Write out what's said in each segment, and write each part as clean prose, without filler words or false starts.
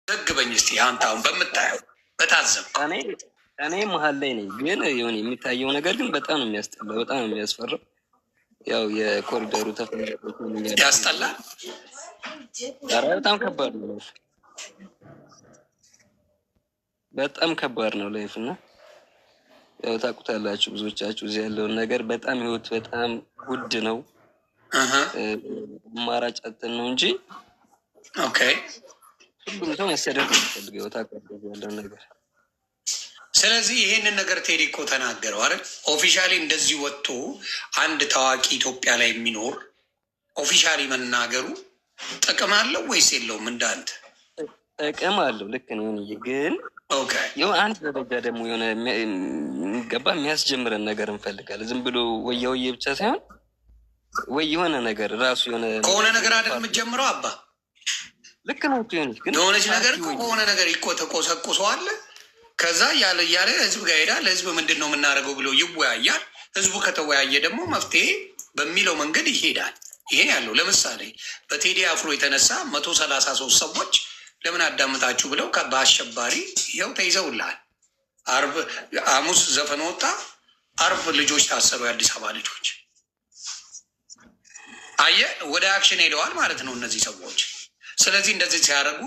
ዘግበኝ እስቲ አንተ አሁን በምታየው በታዘብከው። እኔ መሀል ላይ ነኝ፣ ግን የሆነ የሚታየው ነገር ግን በጣም ነው የሚያስጠላ፣ በጣም ነው የሚያስፈራው። ያው የኮሪደሩ ተፈላጊ ያስጠላል። ኧረ በጣም ከባድ ነው፣ በጣም ከባድ ነው ላይፍ እና ያው ታውቁታላችሁ ብዙዎቻችሁ እዚህ ያለውን ነገር። በጣም ህይወት በጣም ውድ ነው። አማራጭ አጥተን ነው እንጂ ኦኬ ሁሉም ሰው መሰደድ የሚፈልገው ታውቃለህ ያለውን ነገር። ስለዚህ ይሄንን ነገር ቴዲ እኮ ተናገረው አይደል? ኦፊሻሊ እንደዚህ ወጥቶ አንድ ታዋቂ ኢትዮጵያ ላይ የሚኖር ኦፊሻሊ መናገሩ ጥቅም አለው ወይስ የለውም? እንዳንተ ጥቅም አለው። ልክ ነው። ግን አንድ ደረጃ ደግሞ የሆነ የሚገባ የሚያስጀምረን ነገር እንፈልጋለን። ዝም ብሎ ወየ ብቻ ሳይሆን ወይ የሆነ ነገር ራሱ የሆነ ከሆነ ነገር አይደል የምትጀምረው አባ። ልክ ነው። ግን የሆነች ነገር ከሆነ ነገር ተቆሰቁሰዋል። ከዛ እያለ ህዝብ ጋር ሄዳል። ህዝብ ምንድን ነው የምናደርገው ብሎ ይወያያል። ህዝቡ ከተወያየ ደግሞ መፍትሄ በሚለው መንገድ ይሄዳል። ይሄ ያለው ለምሳሌ በቴዲ አፍሮ የተነሳ 133 ሰዎች ለምን አዳምጣችሁ ብለው በአሸባሪ ይኸው ተይዘውልሃል። ሐሙስ ዘፈን ወጣ፣ አርብ ልጆች ታሰሩ፣ የአዲስ አበባ ልጆች። አየህ፣ ወደ አክሽን ሄደዋል ማለት ነው እነዚህ ሰዎች። ስለዚህ እንደዚህ ሲያደርጉ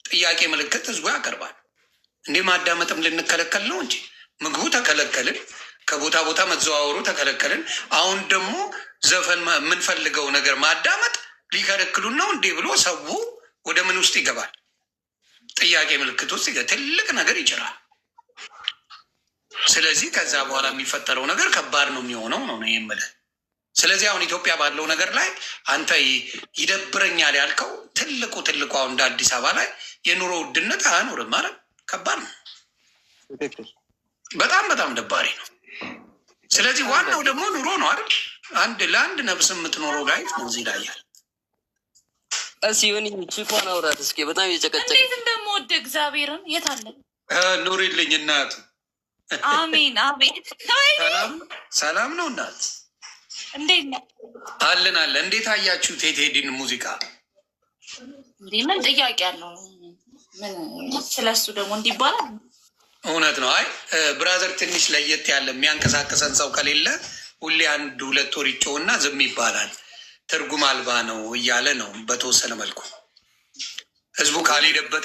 ጥያቄ ምልክት ህዝቡ ያቀርባል። እንዴ ማዳመጥም ልንከለከል ነው እንጂ ምግቡ ተከለከልን፣ ከቦታ ቦታ መዘዋወሩ ተከለከልን። አሁን ደግሞ ዘፈን የምንፈልገው ነገር ማዳመጥ ሊከለክሉን ነው እንዴ ብሎ ሰው ወደ ምን ውስጥ ይገባል? ጥያቄ ምልክት ውስጥ ትልቅ ነገር ይችላል። ስለዚህ ከዛ በኋላ የሚፈጠረው ነገር ከባድ ነው የሚሆነው ነው የምልህ። ስለዚህ አሁን ኢትዮጵያ ባለው ነገር ላይ አንተ ይደብረኛል ያልከው ትልቁ አሁን እንደ አዲስ አበባ ላይ የኑሮ ውድነት አያኖርም ማለት ከባድ ነው። በጣም ደባሪ ነው። ስለዚህ ዋናው ደግሞ ኑሮ ነው አይደል? ለአንድ ነብስ የምትኖረው ላይፍ ነው እዚህ ላይ ያለ ሲሆን ቺኳን አውራት እስኪ በጣም የጨቀጨቀ እንዴት እንደምወድ እግዚአብሔርን። የት አለ ኑሪልኝ እናቱ። አሜን። ሰላም ነው እናት? እንዴት ነው? አለን። እንዴት አያችሁ ቴዲን ሙዚቃ? ምን ጥያቄ አለው? ምን ስለሱ ደግሞ እንዲባላል እውነት ነው። አይ ብራዘር ትንሽ ለየት ያለ የሚያንቀሳቀሰን ሰው ከሌለ ሁሌ 1-2 ወር ይጮህና ዝም ይባላል። ትርጉም አልባ ነው እያለ ነው በተወሰነ መልኩ ህዝቡ ካልሄደበት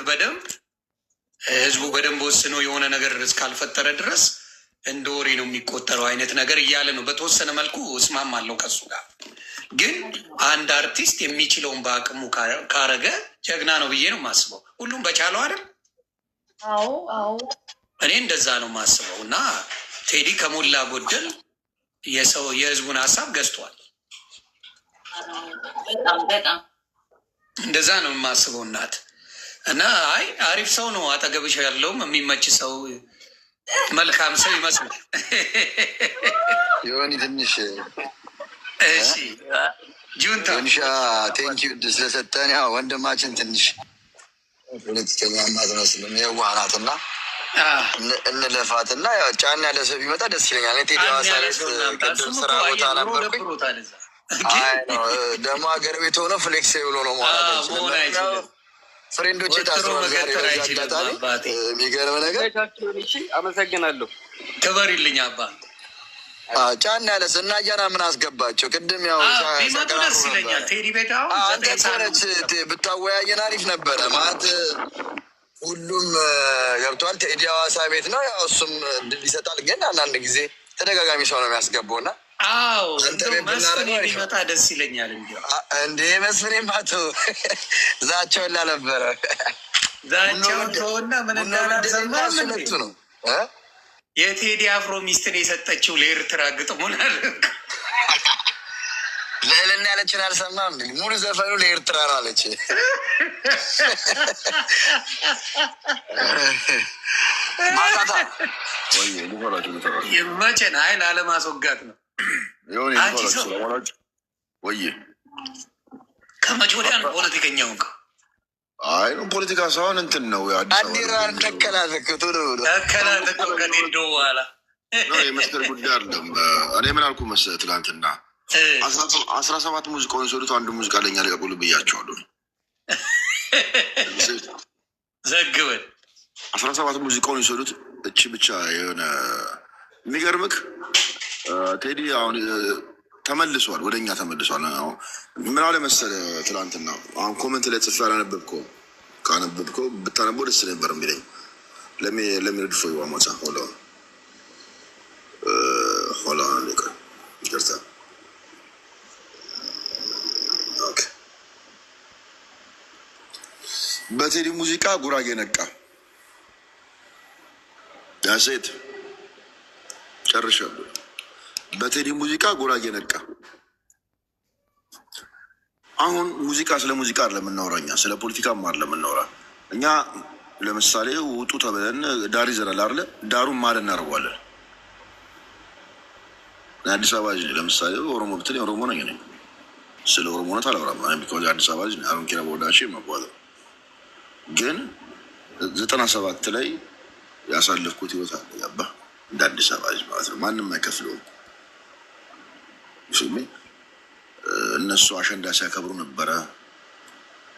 ህዝቡ በደንብ ወስኖ የሆነ ነገር እስካልፈጠረ ድረስ እንደ ወሬ ነው የሚቆጠረው አይነት ነገር እያለ ነው። በተወሰነ መልኩ እስማማለሁ ከሱ ጋር። ግን አንድ አርቲስት የሚችለውን በአቅሙ ካረገ ጀግና ነው ብዬ ነው የማስበው። ሁሉም በቻለው አይደል? አዎ እኔ እንደዛ ነው የማስበው። እና ቴዲ ከሞላ ጎደል የህዝቡን ሀሳብ ገዝቷል። በጣም እንደዛ ነው የማስበው እናት። እና አይ አሪፍ ሰው ነው አጠገብሽ ያለውም የሚመች ሰው መልካም ሰው ይመስላል። የሆኒ ትንሽ ጁንታ ትንሻ ቴንኪው ስለሰጠን ወንድማችን ትንሽ ፖለቲከኛ ማትመስልም የዋህናትና እንለፋትና ጫና ያለ ሰው ቢመጣ ደስ ይለኛል። ቴዲ ዋሳለት ቅድም ስራ ቦታ ነበርኩኝ። ደግሞ ሀገር ቤት ሆነ ፍሌክስ ብሎ ነው ማለት ፍሬንዶች ታስረዋል ዛሬ በዚህ አጋጣሚ። የሚገርም ነገር። አመሰግናለሁ። ክበሪልኝ አባ። ጫና ያለ እና እያና ምን አስገባቸው? ቅድም ቢመጡ ደስ ይለኛል። ቴዲ ቤት አንተ ሆነች ብታወያየን አሪፍ ነበረ ማለት ሁሉም ገብቷል። ቴዲ ሐዋሳ ቤት ነው እሱም ድል ይሰጣል። ግን አንዳንድ ጊዜ ተደጋጋሚ ሰው ነው የሚያስገባው እና ቢመጣ ደስ ይለኛል። እንዴ መስፍኔም አቶ ዛቸውን ላነበረ ዛቸውን ተወና ምን እንዳላሰማም ነው የቴዲ አፍሮ ሚስትን የሰጠችው ለኤርትራ ግጥሙናል ልዕልና ያለችን አልሰማም። ሙሉ ዘፈኑ ለኤርትራ ነው አለች። ይመቸን። ሀይል አለማስወጋት ነው ወይ? ከመቼ ወዲያ ነው ፖለቲከኛው? አይ ፖለቲካ ሳይሆን እንትን ነው አዲራን ተከላተከቱ ከኔዶ በኋላ የመስቀል ጉዳይ አይደለም። እኔ ምን አልኩ መሰለህ ትናንትና 17 ሙዚቃውን ሰዱት አንዱ ሙዚቃ ለኛ ልቀቁልኝ ብያቸዋለሁ። ዘግበን 17 ሙዚቃውን የሰሩት እቺ ብቻ የሆነ የሚገርምክ ቴዲ አሁን ተመልሷል፣ ወደኛ ተመልሷል። ምን አለ መሰለህ ትላንትና አሁን ኮመንት ላይ ጽፌ አላነበብከውም። ካነበብከው ብታነበው ደስ ነበር የሚለኝ። ለሚረድ ፎይ ዋሞሳ ሆላ ይቅርታ። በቴዲ ሙዚቃ ጉራጌ ነቃ። ያሴት ጨርሻለሁ። በቴዲ ሙዚቃ ጉራጌ ነቃ። አሁን ሙዚቃ ስለ ሙዚቃ አይደለም የምናወራ፣ እኛ ስለ ፖለቲካም አይደለም የምናወራ። እኛ ለምሳሌ ውጡ ተብለን ዳር ይዘናል አይደለ? ዳሩን ማለት እናደርጓለን። አዲስ አበባ ለምሳሌ ኦሮሞ ብትል ኦሮሞ ነኝ እኔ። ስለ ኦሮሞነት አላወራም። ቢኮዝ አዲስ አበባ አሁን ኪራ ቦዳሽ መጓዘ ግን 97 ላይ ያሳለፍኩት ህይወት አለ። ገባ እንደ አዲስ አበባ ማለት ነው። ማንም አይከፍለውም። እነሱ አሸንዳ ሲያከብሩ ነበረ፣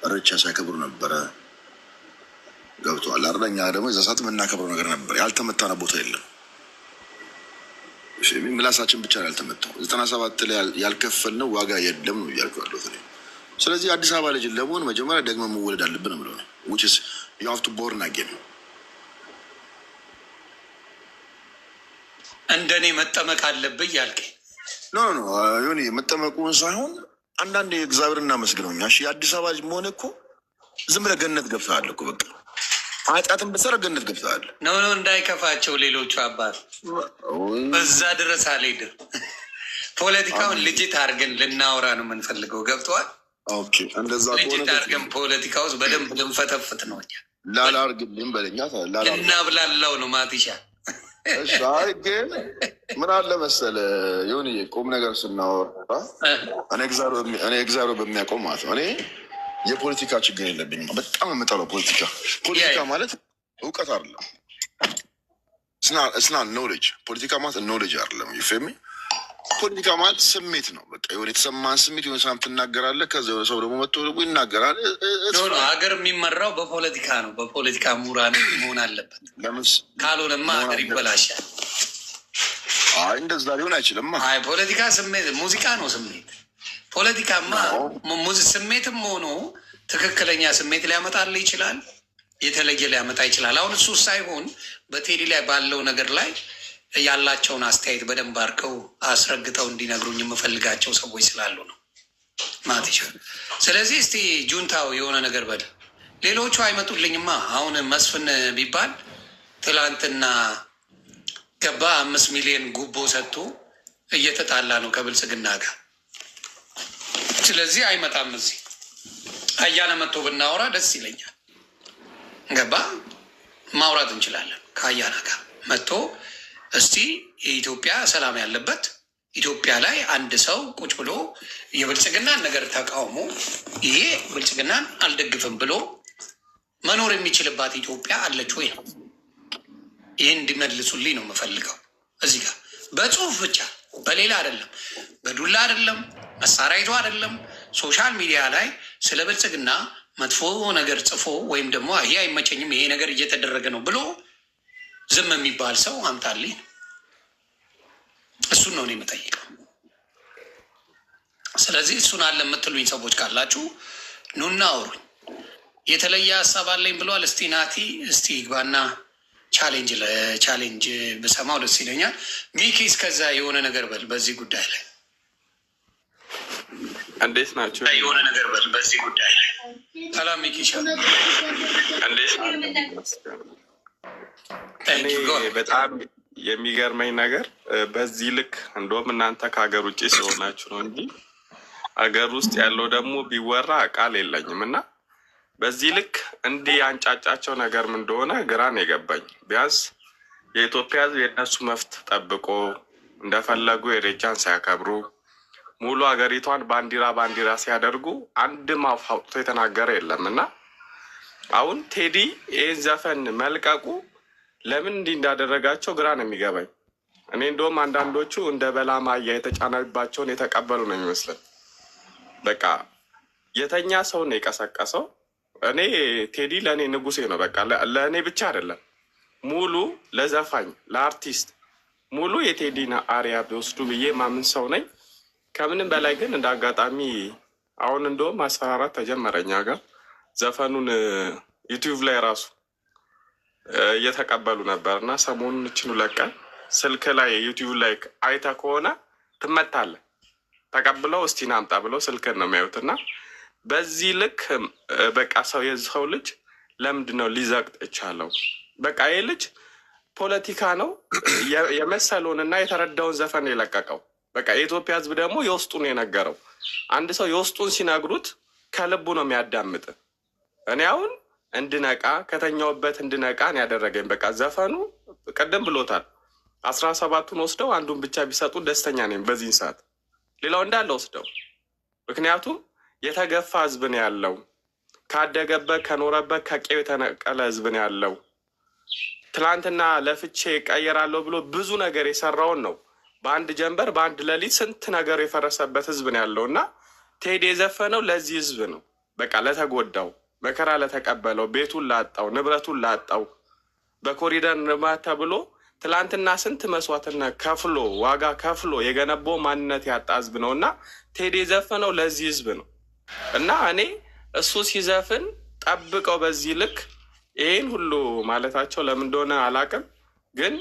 እርቻ ሲያከብሩ ነበረ። ገብቶሃል አይደል? እኛ ደግሞ የዛ ሰዓት የምናከብረው ነገር ነበር። ያልተመታነ ቦታ የለም። ምላሳችን ብቻ ነው ያልተመታው። 97 ላይ ያልከፈልነው ዋጋ የለም ነው እያልኩ ያለሁት እኔ። ስለዚህ አዲስ አበባ ልጅ ለመሆን መጀመሪያ ደግመ መወለድ አለብን ብለው ነው which is you have to born again። እንደኔ መጠመቅ አለብህ ያልከኝ ኖ ዮኒ መጠመቁን ሳይሆን አንዳንዴ እግዚአብሔር እናመስግነውኛ። እሺ የአዲስ አበባ ልጅ መሆን እኮ ዝም ብለህ ገነት ገብተሃል እኮ በቃ ኃጢአትን ብትሰራ ገነት ገብተሃል። ኖ እንዳይከፋቸው ሌሎቹ አባት በዛ ድረስ አልሄድም። ፖለቲካውን ልጅት አድርገን ልናወራ ነው የምንፈልገው። ገብተዋል? ኦኬ እንደዛ ልጅት አድርገን ፖለቲካ ውስጥ በደንብ ልንፈተፍት ነው። እኛ ላላርግልም በለኛ ልናብላላው ነው ማቲሻ። አይ ግን ምን አለ መሰለህ ዮኒ ቁም ነገር ስናወራ እኔ እግዚአብሔር በሚያውቀው ማለት ነው እኔ የፖለቲካ ችግር የለብኝም። በጣም የምጠላው ፖለቲካ ማለት እውቀት አይደለም። ስና ኖሌጅ ፖለቲካ ማለት ኖሌጅ አይደለም። ይፌሚ ፖለቲካ ማለት ስሜት ነው። በቃ የሆነ የተሰማን ስሜት የሆነ ሰላም ትናገራለህ። ከዚ የሆነ ሰው ደግሞ መጥቶ ደግሞ ይናገራል። ሀገር የሚመራው በፖለቲካ ነው። በፖለቲካ ምሁራን መሆን አለበት። ካልሆነማ ሀገር ይበላሻል። አይ እንደዛ ሊሆን አይችልም። አይ ፖለቲካ ስሜት፣ ሙዚቃ ነው ስሜት። ፖለቲካማ ስሜትም ሆኖ ትክክለኛ ስሜት ሊያመጣልህ ይችላል፣ የተለየ ሊያመጣ ይችላል። አሁን እሱ ሳይሆን በቴዲ ላይ ባለው ነገር ላይ ያላቸውን አስተያየት በደንብ አድርገው አስረግጠው እንዲነግሩኝ የምፈልጋቸው ሰዎች ስላሉ ነው ማቲሻ። ስለዚህ እስቲ ጁንታው የሆነ ነገር በል። ሌሎቹ አይመጡልኝማ። አሁን መስፍን ቢባል ትላንትና ገባ 5 ሚሊዮን ጉቦ ሰጥቶ እየተጣላ ነው ከብልጽግና ጋር። ስለዚህ አይመጣም። እዚህ አያነ መጥቶ ብናወራ ደስ ይለኛል። ገባ ማውራት እንችላለን ከአያና ጋር መጥቶ እስቲ የኢትዮጵያ ሰላም ያለበት ኢትዮጵያ ላይ አንድ ሰው ቁጭ ብሎ የብልጽግናን ነገር ተቃውሞ ይሄ ብልጽግናን አልደግፍም ብሎ መኖር የሚችልባት ኢትዮጵያ አለች ወይ ነው። ይህን እንዲመልሱልኝ ነው የምፈልገው። እዚህ ጋር በጽሁፍ ብቻ በሌላ አይደለም፣ በዱላ አይደለም፣ መሳሪያ ይዞ አይደለም። ሶሻል ሚዲያ ላይ ስለ ብልጽግና መጥፎ ነገር ጽፎ ወይም ደግሞ ይሄ አይመቸኝም ይሄ ነገር እየተደረገ ነው ብሎ ዝም የሚባል ሰው አምጣልኝ። እሱን ነው እኔ የምጠይቀው። ስለዚህ እሱን አለ የምትሉኝ ሰዎች ካላችሁ ኑና አውሩኝ። የተለየ ሀሳብ አለኝ ብለዋል። እስቲ ናቲ እስቲ ግባና ቻሌንጅ ብሰማው ደስ ይለኛል። ሚኪ እስከዛ የሆነ ነገር በል በዚህ ጉዳይ ላይ። እንዴት ናቸው? የሆነ ነገር በል በዚህ ጉዳይ ላይ። ሰላም ሚኪ ሻ እንዴት እኔ በጣም የሚገርመኝ ነገር በዚህ ልክ እንደውም እናንተ ከሀገር ውጭ ሲሆናችሁ ነው እንጂ ሀገር ውስጥ ያለው ደግሞ ቢወራ ቃል የለኝም እና በዚህ ልክ እንዲህ ያንጫጫቸው ነገር ምን እንደሆነ ግራን የገባኝ። ቢያንስ የኢትዮጵያ ሕዝብ የእነሱ መፍት ጠብቆ እንደፈለጉ የሬቻን ሲያከብሩ ሙሉ ሀገሪቷን ባንዲራ ሲያደርጉ አንድም አፍ አውጥቶ የተናገረ የለም እና አሁን ቴዲ ይህን ዘፈን መልቀቁ ለምን እንዲህ እንዳደረጋቸው ግራ ነው የሚገባኝ። እኔ እንደውም አንዳንዶቹ እንደ በላማያ የተጫነባቸውን የተቀበሉ ነው የሚመስለን። በቃ የተኛ ሰው ነው የቀሰቀሰው። እኔ ቴዲ ለእኔ ንጉሴ ነው። በቃ ለእኔ ብቻ አይደለም ሙሉ ለዘፋኝ ለአርቲስት ሙሉ የቴዲን አሪያ ቢወስዱ ብዬ ማምን ሰው ነኝ። ከምንም በላይ ግን እንደ አጋጣሚ አሁን እንደውም ማስፈራራት ተጀመረኛ ጋር ዘፈኑን ዩቲዩብ ላይ ራሱ እየተቀበሉ ነበር እና ሰሞኑን እችኑ ለቀን ስልክ ላይ ዩቲዩብ ላይ አይተ ከሆነ ትመታለህ። ተቀብለው እስቲ ናምጣ ብለው ስልክን ነው የሚያዩት እና በዚህ ልክ በቃ የሰው ልጅ ለምንድን ነው ሊዘቅጥ የቻለው? በቃ ይህ ልጅ ፖለቲካ ነው የመሰለውን እና የተረዳውን ዘፈን የለቀቀው። በቃ የኢትዮጵያ ሕዝብ ደግሞ የውስጡን የነገረው። አንድ ሰው የውስጡን ሲነግሩት ከልቡ ነው የሚያዳምጥ። እኔ አሁን እንድነቃ ከተኛውበት እንድነቃን ያደረገኝ በቃ ዘፈኑ ቅድም ብሎታል። 17ቱን ወስደው አንዱን ብቻ ቢሰጡ ደስተኛ ነኝ በዚህን ሰዓት። ሌላው እንዳለ ወስደው። ምክንያቱም የተገፋ ሕዝብ ነው ያለው። ካደገበት ከኖረበት ከቄው የተነቀለ ሕዝብ ነው ያለው። ትላንትና ለፍቼ ቀየራለሁ ብሎ ብዙ ነገር የሰራውን ነው በአንድ ጀንበር በአንድ ሌሊት ስንት ነገር የፈረሰበት ሕዝብ ነው ያለው እና ቴዲ የዘፈነው ለዚህ ሕዝብ ነው። በቃ ለተጎዳው፣ መከራ ለተቀበለው፣ ቤቱን ላጣው፣ ንብረቱን ላጣው፣ በኮሪደር ልማት ተብሎ ትላንትና ስንት መስዋዕትነት ከፍሎ ዋጋ ከፍሎ የገነባው ማንነት ያጣ ሕዝብ ነው እና ቴዲ የዘፈነው ለዚህ ሕዝብ ነው እና እኔ እሱ ሲዘፍን ጠብቀው በዚህ ልክ ይህን ሁሉ ማለታቸው ለምን እንደሆነ አላውቅም። ግን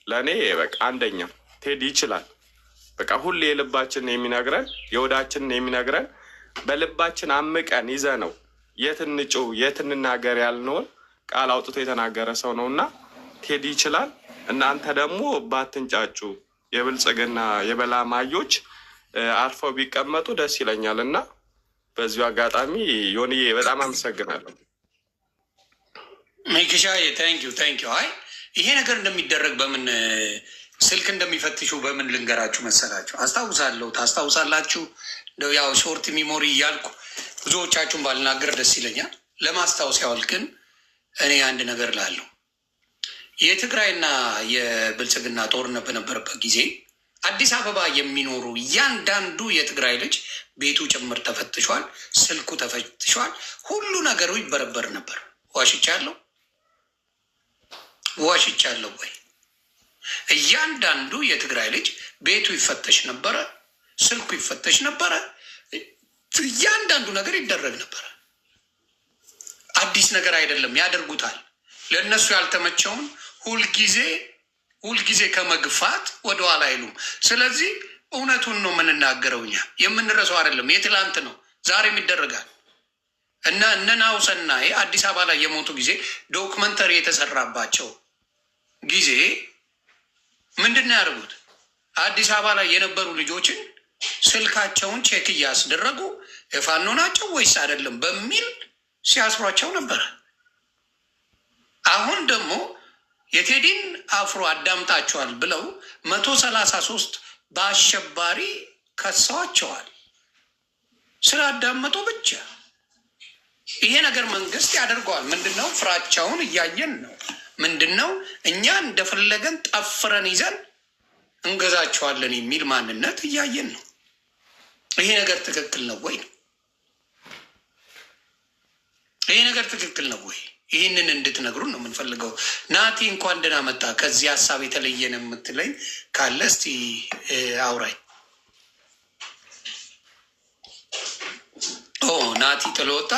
ለእኔ በቃ አንደኛ ቴዲ ይችላል። በቃ ሁሌ የልባችንን የሚነግረን የወዳችንን የሚነግረን በልባችን አምቀን ይዘ ነው የት እንጩህ የት እንናገር ያልነውን ቃል አውጥቶ የተናገረ ሰው ነው እና ቴዲ ይችላል። እናንተ ደግሞ ባትንጫጩ የብልጽግና የበላማዮች አርፈው ቢቀመጡ ደስ ይለኛል እና በዚሁ አጋጣሚ ዮንዬ በጣም አመሰግናለሁ። ሚኪሻዬ ታንኪዩ። አይ ይሄ ነገር እንደሚደረግ በምን ስልክ እንደሚፈትሹ በምን ልንገራችሁ መሰላችሁ? አስታውሳለሁ፣ ታስታውሳላችሁ። እንደው ያው ሾርት ሚሞሪ እያልኩ ብዙዎቻችሁን ባልናገር ደስ ይለኛል። ለማስታወስ ያውል ግን እኔ አንድ ነገር ላለሁ የትግራይና የብልጽግና ጦርነት በነበረበት ጊዜ አዲስ አበባ የሚኖሩ እያንዳንዱ የትግራይ ልጅ ቤቱ ጭምር ተፈትሿል፣ ስልኩ ተፈትሿል፣ ሁሉ ነገሩ ይበረበር ነበር። ዋሽቻለሁ ወይ? እያንዳንዱ የትግራይ ልጅ ቤቱ ይፈተሽ ነበረ፣ ስልኩ ይፈተሽ ነበረ፣ እያንዳንዱ ነገር ይደረግ ነበረ። አዲስ ነገር አይደለም፣ ያደርጉታል። ለእነሱ ያልተመቸውን ሁልጊዜ ከመግፋት ወደኋላ አይሉም። ስለዚህ እውነቱን ነው የምንናገረው። እኛ የምንረሳው አይደለም፣ የትላንት ነው፣ ዛሬም ይደረጋል። እና እነ ናሁሰናይ አዲስ አበባ ላይ የሞቱ ጊዜ ዶክመንተሪ የተሰራባቸው ጊዜ ምንድን ነው ያደርጉት? አዲስ አበባ ላይ የነበሩ ልጆችን ስልካቸውን ቼክ እያስደረጉ የፋኖ ናቸው ወይስ አይደለም በሚል ሲያስሯቸው ነበረ። አሁን ደግሞ የቴዲን አፍሮ አዳምጣቸዋል ብለው 133 በአሸባሪ ከሰዋቸዋል ስላዳመጡ ብቻ። ይሄ ነገር መንግስት ያደርገዋል። ምንድነው? ፍራቻውን እያየን ነው። ምንድነው? እኛ እንደፈለገን ጠፍረን ይዘን እንገዛቸዋለን የሚል ማንነት እያየን ነው። ይሄ ነገር ትክክል ነው ወይ? ይሄ ነገር ትክክል ነው ወይ? ይህንን እንድትነግሩን ነው የምንፈልገው። ናቲ እንኳን ደህና መጣ። ከዚህ ሀሳብ የተለየን የምትለኝ ካለ እስቲ አውራኝ። ናቲ ጥሎ ወጣ።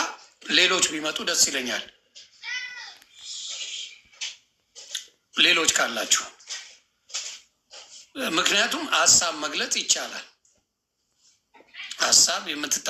ሌሎች ቢመጡ ደስ ይለኛል። ሌሎች ካላችሁ፣ ምክንያቱም ሀሳብ መግለጽ ይቻላል። ሀሳብ የምትታ